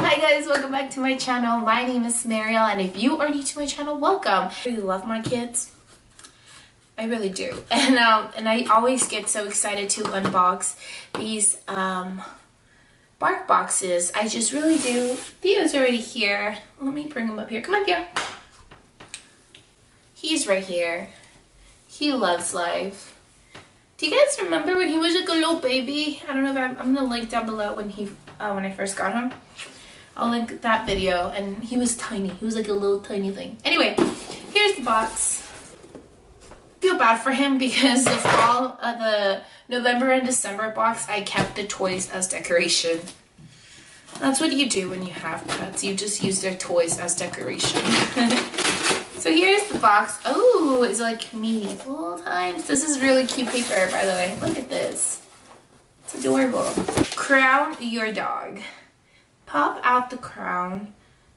Hi guys, welcome back to my channel. My name is Maryell, and if you are new to my channel, welcome. I really love my kids. I really do. And I always get so excited to unbox these bark boxes. I just really do. Theo's already here. Let me bring him up here. Come on, Theo. He's right here. He loves life. Do you guys remember when he was like a little baby? I don't know if I'm gonna link down below when I first got him. I'll link that video, and he was tiny. He was like a little tiny thing. Anyway, here's the box. Feel bad for him because the November and December box, I kept the toys as decoration. That's what you do when you have pets. You just use their toys as decoration. So here's the box. Oh, it's like medieval times. This is really cute paper, by the way. Look at this. It's adorable. Crown your dog. Pop out the crown.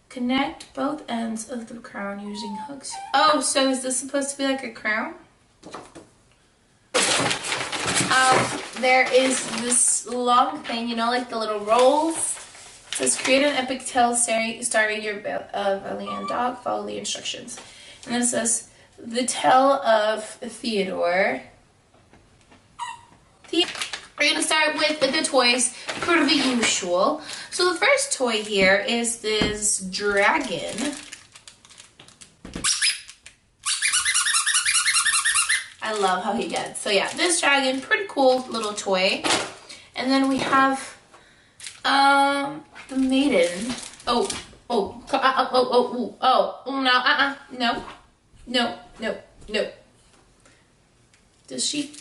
Connect both ends of the crown using hooks. Oh, so is this supposed to be like a crown? There is this long thing, you know, like the little rolls. It says, create an epic tale starring your valiant dog. Follow the instructions. And then it says, the tale of Theodore. We're going to start with the toys per the usual. So the first toy here is this dragon. I love how he gets. So yeah, this dragon, pretty cool little toy. And then we have the maiden. No. Does she?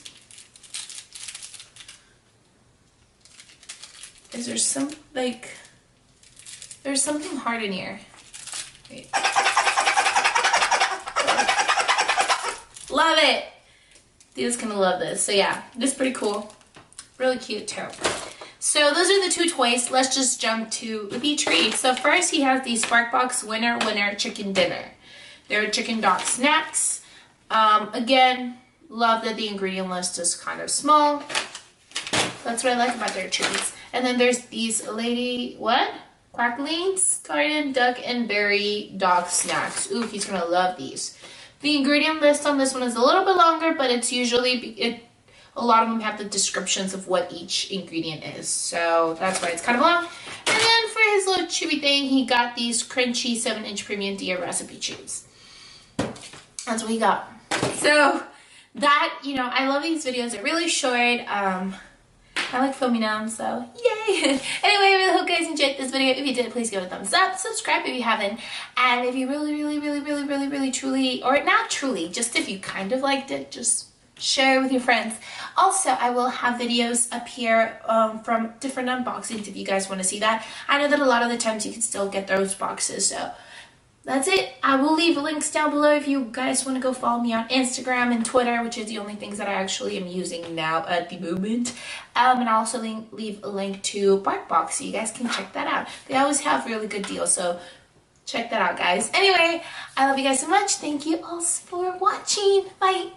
Is there some, like, there's something hard in here. Wait. Love it! Theo's gonna love this. So yeah, this is pretty cool. Really cute too. So those are the two toys. Let's just jump to the treat. So first he has these Barkbox Winner Chicken Dinner. They're chicken dog snacks. Again, love that the ingredient list is kind of small. That's what I like about their treats. And then there's these Quacklings, garden, duck, and berry dog snacks. Ooh, he's gonna love these. The ingredient list on this one is a little bit longer, but it's usually, a lot of them have the descriptions of what each ingredient is. So that's why it's kind of long. And then for his little chewy thing, he got these crunchy 7-inch premium deer recipe chews. That's what he got. So that, you know, I love these videos. They're really short. I like filming them, so yay! Anyway, I really hope you guys enjoyed this video. If you did, please give it a thumbs up. Subscribe if you haven't. And if you really, truly, or not truly, just if you kind of liked it, just share with your friends. Also, I will have videos up here from different unboxings if you guys want to see that. I know that a lot of the times you can still get those boxes, so that's it. I will leave links down below if you guys want to go follow me on Instagram and Twitter, which is the only things that I actually am using now at the moment. And I'll also leave a link to Barkbox so you guys can check that out. They always have really good deals, so check that out, guys. Anyway, I love you guys so much. Thank you all for watching. Bye.